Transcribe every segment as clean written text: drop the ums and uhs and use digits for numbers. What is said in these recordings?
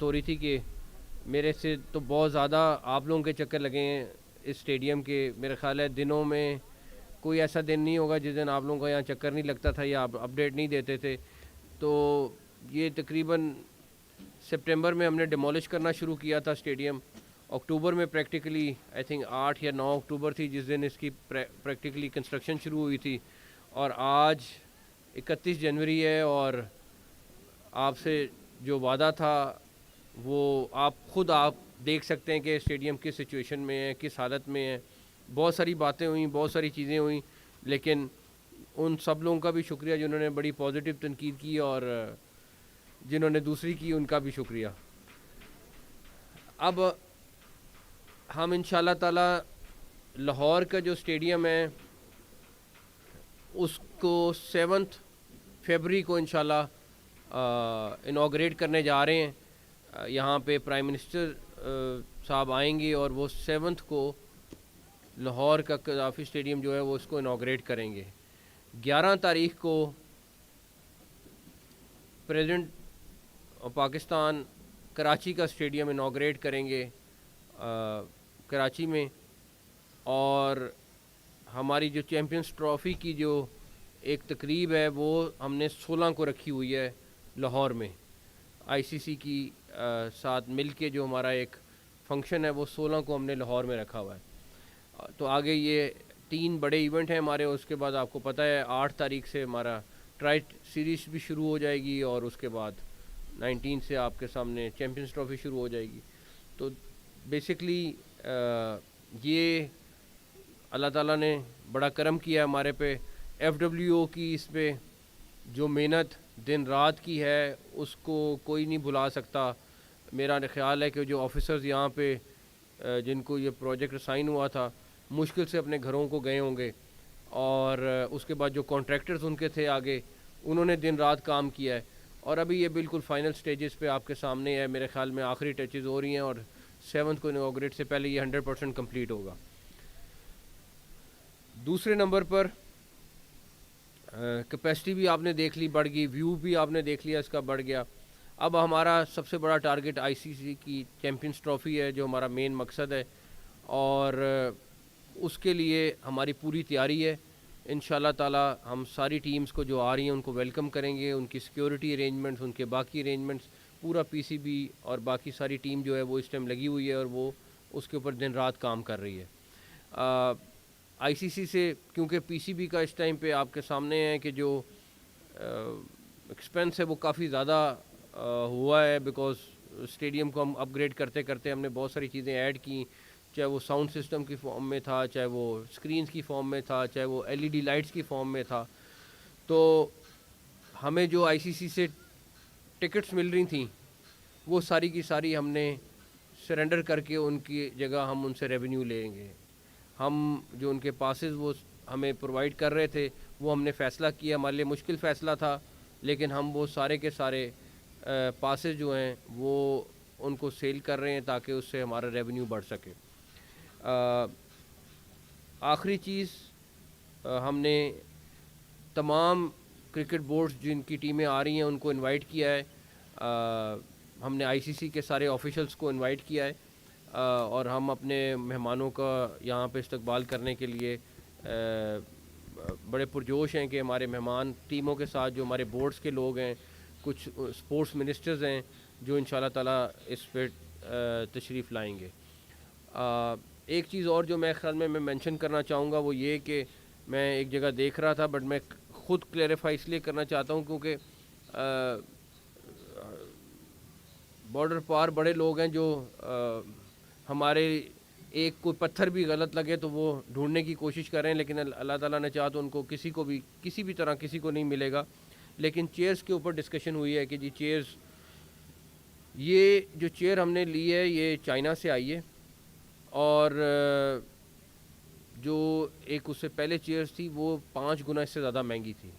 ہو رہی تھی کہ میرے سے تو بہت زیادہ آپ لوگوں کے چکر لگے ہیں اس اسٹیڈیم کے. میرا خیال ہے دنوں میں کوئی ایسا دن نہیں ہوگا جس دن آپ لوگوں کا یہاں چکر نہیں لگتا تھا یا آپ اپڈیٹ نہیں دیتے تھے. تو یہ تقریباً سپٹمبر میں ہم نے ڈیمولش کرنا شروع کیا تھا اسٹیڈیم. اکتوبر میں پریکٹیکلی آئی تھنک 8 یا 9 اکتوبر تھی جس دن اس کی پریکٹیکلی کنسٹرکشن شروع ہوئی تھی. اور آج 31 جنوری ہے اور آپ سے جو وعدہ تھا وہ آپ دیکھ سکتے ہیں کہ اسٹیڈیم کس سچویشن میں ہے, کس حالت میں ہے. بہت ساری باتیں ہوئیں, بہت ساری چیزیں ہوئیں, لیکن ان سب لوگوں کا بھی شکریہ جنہوں نے بڑی پازیٹیو تنقید کی, اور جنہوں نے دوسری کی ان کا بھی شکریہ. اب ہم انشاءاللہ تعالی لاہور کا جو اسٹیڈیم ہے اس کو 7 فیبری کو انشاءاللہ انوگریٹ کرنے جا رہے ہیں. یہاں پہ پرائم منسٹر صاحب آئیں گے اور وہ 7 کو لاہور کا قذافی اسٹیڈیم جو ہے وہ اس کو انوگریٹ کریں گے. 11 تاریخ کو پریزیڈنٹ پاکستان کراچی کا اسٹیڈیم انوگریٹ کریں گے کراچی میں. اور ہماری جو چیمپئنز ٹرافی کی جو ایک تقریب ہے وہ ہم نے 16 کو رکھی ہوئی ہے لاہور میں. آئی سی سی کی ساتھ مل کے جو ہمارا ایک فنکشن ہے وہ 16 کو ہم نے لاہور میں رکھا ہوا ہے. تو آگے یہ 3 بڑے ایونٹ ہیں ہمارے. اس کے بعد آپ کو پتہ ہے 8 تاریخ سے ہمارا ٹرائی سیریز بھی شروع ہو جائے گی, اور اس کے بعد 19 سے آپ کے سامنے چیمپئنز ٹرافی شروع ہو جائے گی. تو بیسکلی یہ اللہ تعالیٰ نے بڑا کرم کیا ہمارے پہ. ایف ڈبلیو او کی اس پہ جو محنت دن رات کی ہے اس کو کوئی نہیں بھلا سکتا. میرا خیال ہے کہ جو آفیسرز یہاں پہ جن کو یہ پروجیکٹ اسائن ہوا تھا مشکل سے اپنے گھروں کو گئے ہوں گے, اور اس کے بعد جو کانٹریکٹرز ان کے تھے آگے انہوں نے دن رات کام کیا ہے. اور ابھی یہ بالکل فائنل سٹیجز پہ آپ کے سامنے ہے. میرے خیال میں آخری ٹچز ہو رہی ہیں اور 7 کو انوگریٹ سے پہلے یہ 100% کمپلیٹ ہوگا. دوسرے نمبر پر کیپیسٹی بھی آپ نے دیکھ لی بڑھ گئی, ویو بھی آپ نے دیکھ لیا اس کا بڑھ گیا. اب ہمارا سب سے بڑا ٹارگٹ آئی سی سی کی چیمپئنز ٹرافی ہے جو ہمارا مین مقصد ہے, اور اس کے لیے ہماری پوری تیاری ہے. انشاءاللہ تعالی ہم ساری ٹیمز کو جو آ رہی ہیں ان کو ویلکم کریں گے. ان کی سیکیورٹی ارینجمنٹس, ان کے باقی ارینجمنٹس, پورا پی سی بی اور باقی ساری ٹیم جو ہے وہ اس ٹائم لگی ہوئی ہے اور وہ اس کے اوپر دن رات کام کر رہی ہے. آئی سی سی سے کیونکہ پی سی بی کا اس ٹائم پہ آپ کے سامنے ہے کہ جو ایکسپینس ہے وہ کافی زیادہ ہوا ہے, بیکاز اسٹیڈیم کو ہم اپ گریڈ کرتے کرتے ہم نے بہت ساری چیزیں ایڈ کی, چاہے وہ ساؤنڈ سسٹم کی فارم میں تھا, چاہے وہ اسکرینز کی فارم میں تھا, چاہے وہ ایل ای ڈی لائٹس کی فارم میں تھا. تو ہمیں جو آئی سی سی سے ٹکٹس مل رہی تھیں وہ ساری کی ساری ہم نے سرنڈر کر کے ان کی جگہ ہم ان سے ریونیو لیں گے. ہم جو ان کے پاسز وہ ہمیں پرووائڈ کر رہے تھے وہ ہم نے فیصلہ کیا, ہمارے لیے مشکل فیصلہ تھا لیکن ہم وہ سارے کے سارے پاسز جو ہیں وہ ان کو سیل کر رہے ہیں تاکہ اس سے ہمارا ریونیو بڑھ سکے. آخری چیز, ہم نے تمام کرکٹ بورڈز جن کی ٹیمیں آ رہی ہیں ان کو انوائٹ کیا ہے. ہم نے آئی سی سی کے سارے آفیشلز کو انوائٹ کیا ہے, اور ہم اپنے مہمانوں کا یہاں پہ استقبال کرنے کے لیے بڑے پرجوش ہیں کہ ہمارے مہمان ٹیموں کے ساتھ جو ہمارے بورڈز کے لوگ ہیں, کچھ اسپورٹس منسٹرز ہیں جو انشاءاللہ تعالی اس پہ تشریف لائیں گے. ایک چیز اور جو میں خیال میں مینشن کرنا چاہوں گا وہ یہ کہ میں ایک جگہ دیکھ رہا تھا, بٹ میں خود کلیریفائی اس لیے کرنا چاہتا ہوں کیونکہ بارڈر پار بڑے لوگ ہیں جو ہمارے ایک کوئی پتھر بھی غلط لگے تو وہ ڈھونڈنے کی کوشش کر رہے ہیں, لیکن اللہ تعالیٰ نے چاہا تو ان کو کسی بھی طرح کسی کو نہیں ملے گا. لیکن چیئرز کے اوپر ڈسکشن ہوئی ہے کہ جی چیئرز, یہ جو چیئر ہم نے لی ہے یہ چائنا سے آئی ہے, اور جو ایک اس سے پہلے چیئرز تھی وہ 5 گنا اس سے زیادہ مہنگی تھی.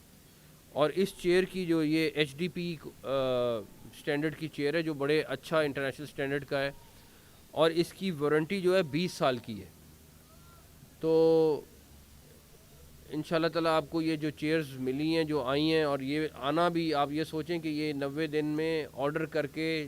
اور اس چیئر کی جو یہ ایچ ڈی پی اسٹینڈرڈ کی چیئر ہے جو بڑے اچھا انٹرنیشنل اسٹینڈرڈ کا ہے, اور اس کی وارنٹی جو ہے 20 سال کی ہے. تو انشاءاللہ تعالیٰ آپ کو یہ جو چیئرز ملی ہیں جو آئی ہیں, اور یہ آنا بھی آپ یہ سوچیں کہ یہ 90 دن میں آرڈر کر کے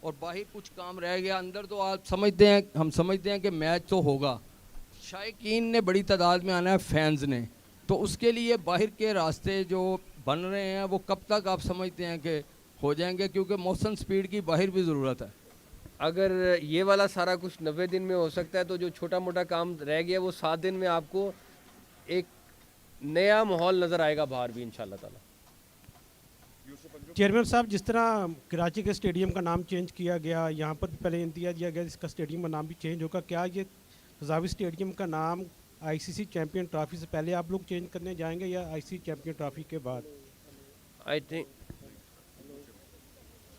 اور باہر کچھ کام رہ گیا, اندر تو آپ سمجھتے ہیں, ہم سمجھتے ہیں کہ میچ تو ہوگا. شائقین نے بڑی تعداد میں آنا ہے, فینز نے, تو اس کے لیے باہر کے راستے جو بن رہے ہیں وہ کب تک آپ سمجھتے ہیں کہ ہو جائیں گے, کیونکہ موشن سپیڈ کی باہر بھی ضرورت ہے. اگر یہ والا سارا کچھ 90 دن میں ہو سکتا ہے تو جو چھوٹا موٹا کام رہ گیا وہ 7 دن میں آپ کو ایک نیا ماحول نظر آئے گا باہر بھی انشاءاللہ تعالی. چیئرمین صاحب, جس طرح کراچی کے اسٹیڈیم کا نام چینج کیا گیا, یہاں پر پہلے انتہا دیا گیا اس کا اسٹیڈیم کا نام بھی چینج ہوگا, کیا یہ قذافی اسٹیڈیم کا نام آئی سی سی چیمپئن ٹرافی سے پہلے آپ لوگ چینج کرنے جائیں گے یا آئی سی چیمپئن ٹرافی کے بعد؟ آئی تھنک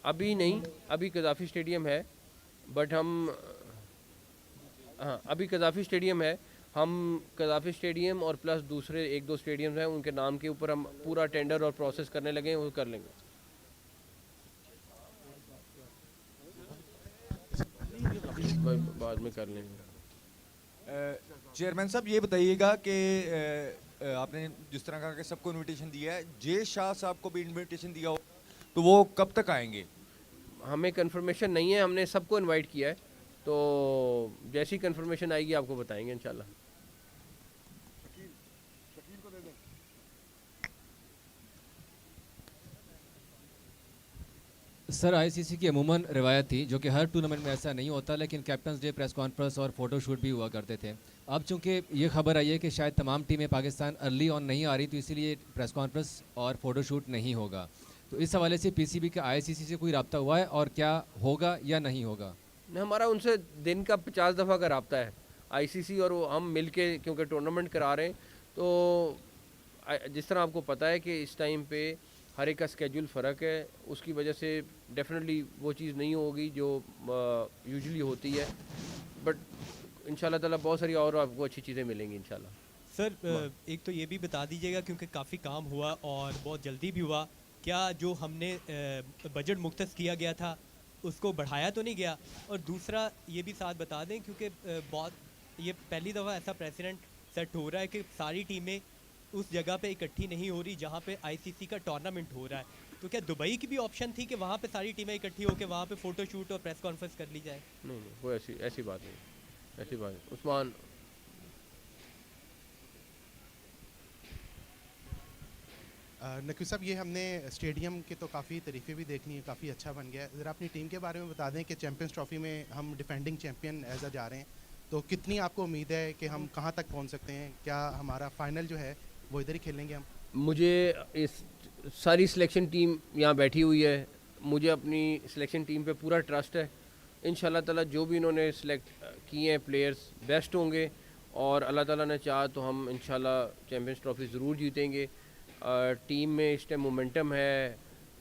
ابھی نہیں, ابھی قذافی اسٹیڈیم ہے, بٹ ہم ہاں ابھی قذافی اسٹیڈیم ہے, ہم قذافی اسٹیڈیم اور پلس دوسرے 1-2 اسٹیڈیمز ہیں ان کے نام کے اوپر ہم پورا ٹینڈر اور پروسیس کرنے لگے ہیں, وہ کر لیں گے. بعد میں کر لیں گے. چیئرمین صاحب یہ بتائیے گا کہ آپ نے جس طرح کہا کہ سب کو انویٹیشن دیا ہے, جے شاہ صاحب کو بھی انویٹیشن دیا ہو تو وہ کب تک آئیں گے؟ ہمیں کنفرمیشن نہیں ہے, ہم نے سب کو انوائٹ کیا ہے, تو جیسی کنفرمیشن آئے گی آپ کو بتائیں گے انشاءاللہ. سر آئی سی سی کی عموماً روایت تھی جو کہ ہر ٹورنامنٹ میں ایسا نہیں ہوتا, لیکن کیپٹنز ڈے, پریس کانفرنس اور فوٹو شوٹ بھی ہوا کرتے تھے. اب چونکہ یہ خبر آئی ہے کہ شاید تمام ٹیمیں پاکستان ارلی آن نہیں آ رہی, تو اسی لیے پریس کانفرنس اور فوٹو شوٹ نہیں ہوگا, تو اس حوالے سے پی سی بی کا آئی سی سی سے کوئی رابطہ ہوا ہے اور کیا ہوگا یا نہیں ہوگا؟ ہمارا ان سے دن کا 50 دفعہ کا رابطہ ہے, آئی سی سی اور ہم مل کے, کیونکہ ٹورنامنٹ کرا رہے ہیں, تو جس طرح آپ کو پتہ ہے کہ اس ٹائم پہ ہر ایک کا اسکیجول فرق ہے, اس کی وجہ سے ڈیفینیٹلی وہ چیز نہیں ہوگی جو یوزلی ہوتی ہے, بٹ انشاءاللہ تعالیٰ بہت ساری اور آپ کو اچھی چیزیں ملیں گی انشاءاللہ. سر ایک تو یہ بھی بتا دیجیے گا کیونکہ کافی کام ہوا اور بہت جلدی بھی ہوا, کیا جو ہم نے بجٹ مختص کیا گیا تھا اس کو بڑھایا تو نہیں گیا؟ اور دوسرا یہ بھی ساتھ بتا دیں کیونکہ بہت یہ پہلی دفعہ ایسا پریسیڈنٹ سیٹ ہو رہا ہے کہ ساری ٹیمیں اس جگہ پہ اکٹھی نہیں ہو رہی جہاں پہ آئی سی سی کا ٹورنامنٹ ہو رہا ہے, تو کیا دبئی کی بھی آپشن تھی کہ وہاں پہ ساری ٹیمیں اکٹھی ہو کے وہاں پہ فوٹو شوٹ اور پریس کانفرنس کر لی جائے؟ نہیں وہ ایسی بات نہیں, ایسی بات نہیں. عثمان نقوی صاحب, یہ ہم نے اسٹیڈیم کے تو کافی تعریفیں بھی دیکھنی ہے, کافی اچھا بن گیا ہے. ذرا اپنی ٹیم کے بارے میں بتا دیں کہ چیمپئنز ٹرافی میں ہم ڈیفینڈنگ چیمپئن ایز اے جا رہے ہیں, تو کتنی آپ کو امید ہے کہ ہم کہاں تک پہنچ سکتے ہیں؟ کیا ہمارا فائنل جو ہے وہ ادھر ہی کھیلیں گے ہم؟ مجھے اس ساری سلیکشن ٹیم یہاں بیٹھی ہوئی ہے, مجھے اپنی سلیکشن ٹیم پہ پورا ٹرسٹ ہے. انشاءاللہ تعالیٰ جو بھی انہوں نے سلیکٹ کیے ہیں پلیئرز بیسٹ ہوں گے, اور اللہ تعالیٰ نے چاہا تو ہم انشاءاللہ چیمپئنز ٹرافی ضرور جیتیں گے. ٹیم میں اس ٹائم مومنٹم ہے,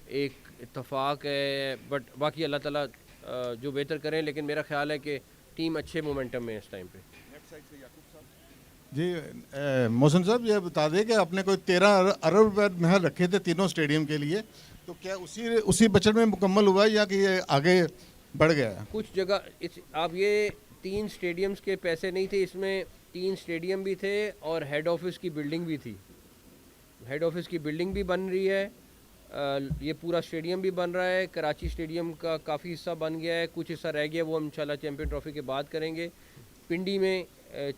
ایک اتفاق ہے, بٹ باقی اللہ تعالیٰ جو بہتر کریں, لیکن میرا خیال ہے کہ ٹیم اچھے مومنٹم میں ہے اس ٹائم پہ. جی محسن صاحب, یہ بتا دیں کہ آپ نے کوئی 13 ارب روپے محل رکھے تھے تینوں اسٹیڈیم کے لیے, تو کیا اسی بجٹ میں مکمل ہوا یا کہ یہ آگے بڑھ گیا ہے؟ کچھ جگہ آپ یہ 3 اسٹیڈیمز کے پیسے نہیں تھے, اس میں 3 اسٹیڈیم بھی تھے اور ہیڈ آفس کی بلڈنگ بھی تھی. ہیڈ آفس کی بلڈنگ بھی بن رہی ہے, یہ پورا اسٹیڈیم بھی بن رہا ہے. کراچی اسٹیڈیم کا کافی حصہ بن گیا ہے, کچھ حصہ رہ گیا, وہ ہم انشاءاللہ چیمپئن ٹرافی کے بعد کریں گے. پنڈی میں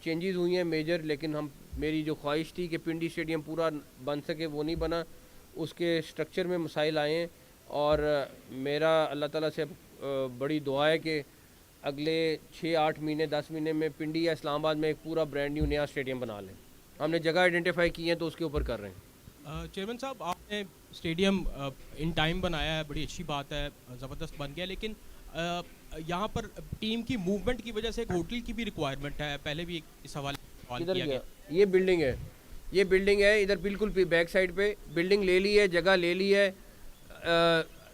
چینجز ہوئی ہیں میجر, لیکن میری جو خواہش تھی کہ پنڈی اسٹیڈیم پورا بن سکے وہ نہیں بنا, اس کے اسٹرکچر میں مسائل آئے ہیں, اور میرا اللہ تعالیٰ سے بڑی دعا ہے کہ اگلے 6-8 مہینے 10 مہینے میں پنڈی یا اسلام آباد میں ایک پورا برانڈ نیو نیا اسٹیڈیم بنا لیں. ہم نے جگہ آئیڈینٹیفائی کی ہیں تو اس کے اوپر کر رہے ہیں. چیئرمین صاحب, آپ نے اسٹیڈیم ان ٹائم بنایا ہے, بڑی اچھی بات ہے, زبردست بن گیا, لیکن یہاں پر ٹیم کی موومنٹ کی وجہ سے ایک ہوٹل کی بھی ریکوائرمنٹ ہے, پہلے بھی اس حوالے سے کیا گیا. یہ بلڈنگ ہے ادھر بالکل بیک سائڈ پہ بلڈنگ لے لی ہے, جگہ لے لی ہے.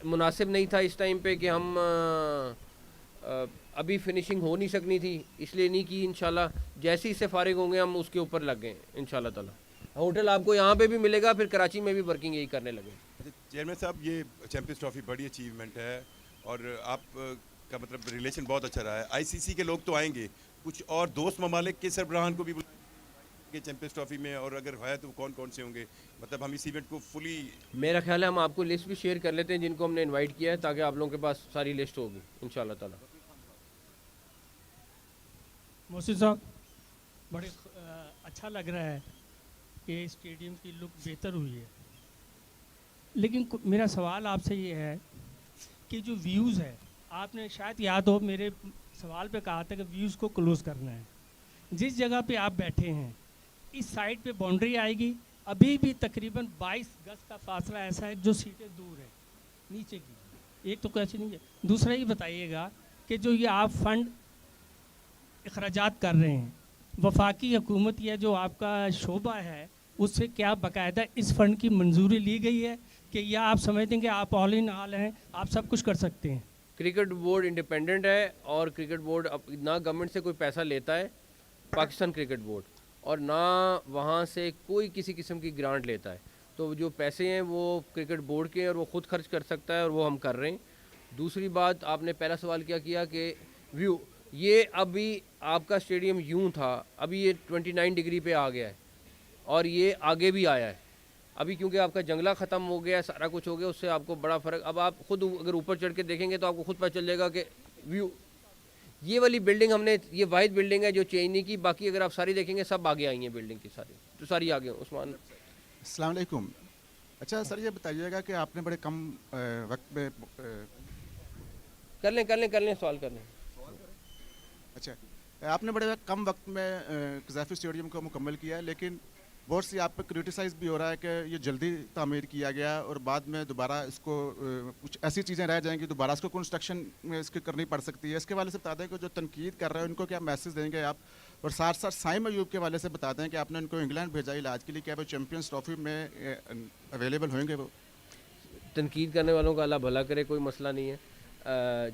مناسب نہیں تھا اس ٹائم پہ کہ ہم ابھی فنیشنگ ہو نہیں سکنی تھی, اس لیے نہیں کی. انشاءاللہ جیسے ہی سے فارغ ہوں گے ہم اس کے اوپر لگ گئے انشاءاللہ تعالیٰ. ہوٹل آپ کو یہاں پہ بھی ملے گا, پھر کراچی میں بھی ورکنگ یہی کرنے لگے. چیئرمین صاحب, یہ چیمپئنز ٹرافی بڑی اچیومنٹ ہے اور آپ کا مطلب ریلیشن بہت اچھا رہا ہے. آئی سی سی کے لوگ تو آئیں گے, کچھ اور دوست ممالک کے سربراہان کو بھی کے چیمپئنز ٹرافی میں, اور اگر ہے تو کون کون سے ہوں گے؟ مطلب ہم اس ایونٹ کو فلی, میرا خیال ہے ہم آپ کو لسٹ بھی شیئر کر لیتے ہیں جن کو ہم نے انوائٹ کیا ہے, تاکہ آپ لوگوں کے پاس ساری لسٹ ہوگی انشاءاللہ تعالیٰ. محسن صاحب, بڑے اچھا لگ رہا ہے کہ اسٹیڈیم کی لک بہتر ہوئی ہے, لیکن میرا سوال آپ سے یہ ہے کہ جو ویوز ہے, آپ نے شاید یاد ہو میرے سوال پہ کہا تھا کہ ویوز کو کلوز کرنا ہے. جس جگہ پہ آپ بیٹھے ہیں اس سائڈ پہ باؤنڈری آئے گی, ابھی بھی تقریباً 22 گز کا فاصلہ ایسا ہے جو سیٹیں دور ہیں نیچے کی, ایک تو کیسے نہیں ہے. دوسرا یہ بتائیے گا کہ جو یہ آپ فنڈ اخراجات کر رہے ہیں, وفاقی حکومت یا جو آپ کا شعبہ ہے اس سے کیا باقاعدہ اس فنڈ کی منظوری لی گئی ہے کہ یا آپ سمجھتے ہیں کہ آپ آل ان آل ہیں, آپ سب کچھ کر سکتے ہیں؟ کرکٹ بورڈ انڈیپینڈنٹ ہے, اور کرکٹ بورڈ نہ گورنمنٹ سے کوئی پیسہ لیتا ہے پاکستان کرکٹ بورڈ, اور نہ وہاں سے کوئی کسی قسم کی گرانٹ لیتا ہے. تو جو پیسے ہیں وہ کرکٹ بورڈ کے ہیں اور وہ خود خرچ کر سکتا ہے, اور وہ ہم کر رہے ہیں. دوسری بات, آپ نے پہلا سوال کیا کہ ویو, یہ ابھی آپ کا اسٹیڈیم یوں تھا, ابھی یہ 29 ڈگری پہ آ گیا ہے, اور یہ آگے بھی آیا ہے ابھی, کیونکہ آپ کا جنگلہ ختم ہو گیا ہے, سارا کچھ ہو گیا, اس سے آپ کو بڑا فرق. اب آپ خود اگر اوپر چڑھ کے دیکھیں گے تو آپ کو خود پتہ چل جائے گا کہ ویو, یہ والی بلڈنگ ہم نے, یہ واحد بلڈنگ ہے جو چینج نہیں کی, باقی اگر آپ ساری دیکھیں گے سب آگے آئی ہیں بلڈنگ کی, ساری تو ساری آگے ہیں. عثمان السلام علیکم. اچھا سر, یہ بتائیے گا کہ آپ نے بڑے کم وقت میں کر لیں سوال کر لیں. اچھا, آپ نے بڑے کم وقت میں قذافی اسٹیڈیم کو مکمل کیا, لیکن بہت سی آپ پہ کرٹیسائز بھی ہو رہا ہے کہ یہ جلدی تعمیر کیا گیا اور بعد میں دوبارہ اس کو کچھ ایسی چیزیں رہ جائیں گی, دوبارہ اس کو کنسٹرکشن میں اس کی کرنی پڑ سکتی ہے. اس کے حوالے سے بتا دیں کہ جو تنقید کر رہے ہیں ان کو کیا میسج دیں گے آپ, اور ساتھ ساتھ سائم ایوب کے حوالے سے بتا دیں کہ آپ نے ان کو انگلینڈ بھیجا علاج کے لیے, کیا وہ چیمپئنز ٹرافی میں اویلیبل ہوئیں گے؟ وہ تنقید کرنے والوں کا اللہ بھلا کرے, کوئی مسئلہ نہیں ہے.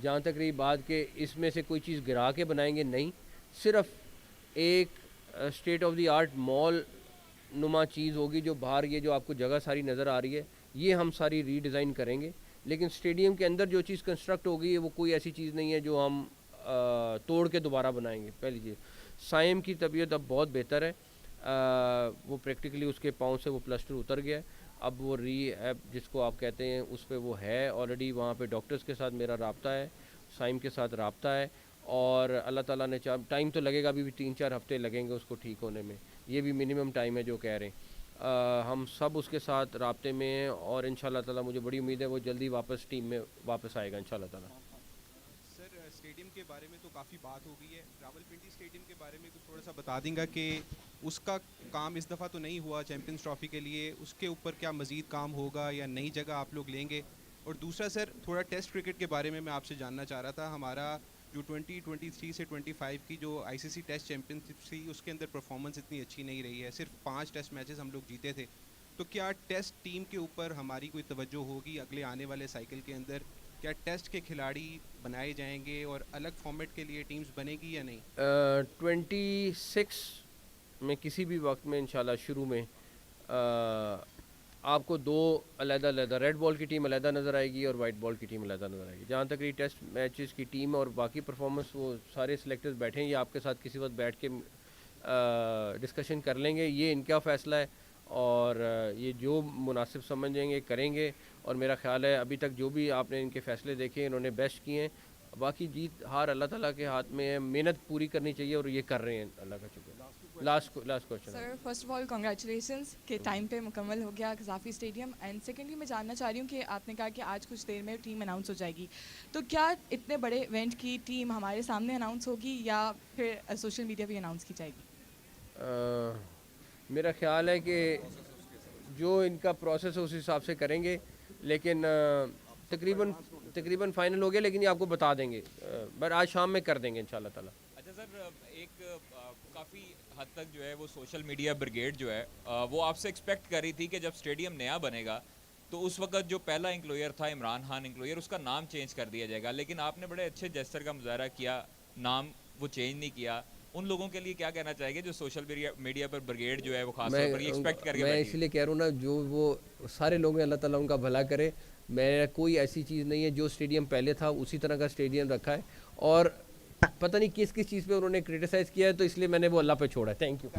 جہاں تک رہی بات کہ اس میں سے کوئی چیز گرا کے بنائیں گے, نہیں, صرف ایک اسٹیٹ آف دی آرٹ مال نما چیز ہوگی جو باہر, یہ جو آپ کو جگہ ساری نظر آ رہی ہے, یہ ہم ساری ری ڈیزائن کریں گے. لیکن اسٹیڈیم کے اندر جو چیز کنسٹرکٹ ہوگی وہ کوئی ایسی چیز نہیں ہے جو ہم توڑ کے دوبارہ بنائیں گے. پہلی چیز, سائم کی طبیعت اب بہت بہتر ہے, وہ پریکٹیکلی اس کے پاؤں سے وہ پلسٹر اتر گیا ہے, اب وہ ری ایپ جس کو آپ کہتے ہیں اس پہ وہ ہے آلریڈی. وہاں پہ ڈاکٹرز کے ساتھ میرا رابطہ ہے, سائم کے ساتھ رابطہ ہے, اور اللہ تعالیٰ نے ٹائم تو لگے گا, ابھی بھی 3-4 ہفتے لگیں گے اس کو ٹھیک ہونے میں, یہ بھی منیمم ٹائم ہے جو کہہ رہے ہیں. ہم سب اس کے ساتھ رابطے میں ہیں, اور انشاءاللہ تعالیٰ مجھے بڑی امید ہے وہ جلدی واپس ٹیم میں واپس آئے گا انشاءاللہ تعالیٰ. سر, اسٹیڈیم کے بارے میں تو کافی بات ہو گئی ہے, راولپنڈی اسٹیڈیم کے بارے میں کچھ تھوڑا سا بتا دیں گا کہ اس کا کام اس دفعہ تو نہیں ہوا چیمپئنز ٹرافی کے لیے, اس کے اوپر کیا مزید کام ہوگا یا نئی جگہ آپ لوگ لیں گے؟ اور دوسرا سر, تھوڑا ٹیسٹ کرکٹ کے بارے میں آپ سے جاننا چاہ رہا تھا. ہمارا جو 2023 سے 25 کی جو ICC ٹیسٹ چیمپئن شپ تھی اس کے اندر پرفارمنس اتنی اچھی نہیں رہی ہے, صرف 5 ٹیسٹ میچز ہم لوگ جیتے تھے. تو کیا ٹیسٹ ٹیم کے اوپر ہماری کوئی توجہ ہوگی اگلے آنے والے سائیکل کے اندر؟ کیا ٹیسٹ کے کھلاڑی بنائے جائیں گے اور الگ فارمیٹ کے لیے ٹیمز بنے گی یا نہیں؟ 26 میں کسی بھی وقت میں انشاءاللہ شروع میں آپ کو 2 علیحدہ ریڈ بال کی ٹیم علیحدہ نظر آئے گی اور وائٹ بال کی ٹیم علیحدہ نظر آئے گی. جہاں تک یہ ٹیسٹ میچز کی ٹیم اور باقی پرفارمنس, وہ سارے سلیکٹرز بیٹھیں گے آپ کے ساتھ, کسی وقت بیٹھ کے ڈسکشن کر لیں گے, یہ ان کا فیصلہ ہے, اور یہ جو مناسب سمجھیں گے کریں گے. اور میرا خیال ہے ابھی تک جو بھی آپ نے ان کے فیصلے دیکھے انہوں نے بیسٹ کیے ہیں, باقی جیت ہار اللہ تعالیٰ کے ہاتھ میں ہے, محنت پوری کرنی چاہیے اور یہ کر رہے ہیں, اللہ کا شکر. Last question sir, first of all congratulations کہ ٹائم پہ مکمل ہو گیا قذافی اسٹیڈیم. اینڈ سیکنڈلی میں جاننا چاہ رہی ہوں کہ آپ نے کہا کہ آج کچھ دیر میں ٹیم اناؤنس ہو جائے گی, تو کیا اتنے بڑے ایونٹ کی ٹیم ہمارے سامنے اناؤنس ہوگی یا پھر سوشل میڈیا پہ اناؤنس کی جائے گی؟ میرا خیال ہے کہ جو ان کا پروسیس ہے اس حساب سے کریں گے, لیکن تقریباً فائنل ہو گیا, لیکن یہ آپ کو بتا دیں گے, بٹ آج شام میں کر دیں گے انشاءاللہ تعالیٰ. اچھا سر, ایک کافی حد تک جو ہے وہ سوشل میڈیا بریگیڈ جو ہے وہ آپ سے ایکسپیکٹ کر رہی تھی کہ جب اسٹیڈیم نیا بنے گا تو اس وقت جو پہلا انکلوئر تھا عمران خان انکلوئر, اس کا نام چینج کر دیا جائے گا, لیکن آپ نے بڑے اچھے جیسچر کا مظاہرہ کیا, نام وہ چینج نہیں کیا. ان لوگوں کے لیے کیا کہنا چاہیے گے جو سوشل میڈیا پر بریگیڈ جو ہے وہ خاص طور پر ایکسپیکٹ کر کے میں اس لیے کہہ رہا ہوں نا, جو وہ سارے لوگ ہیں اللہ تعالیٰ ان کا بھلا کرے. میں کوئی ایسی چیز نہیں ہے, جو اسٹیڈیم پہلے تھا اسی طرح کا اسٹیڈیم رکھا ہے, اور پتہ نہیں کس چیز پہ انہوں نے کرٹیسائز کیا ہے, تو اس لیے میں نے وہ اللہ پہ چھوڑا ہے. Thank you.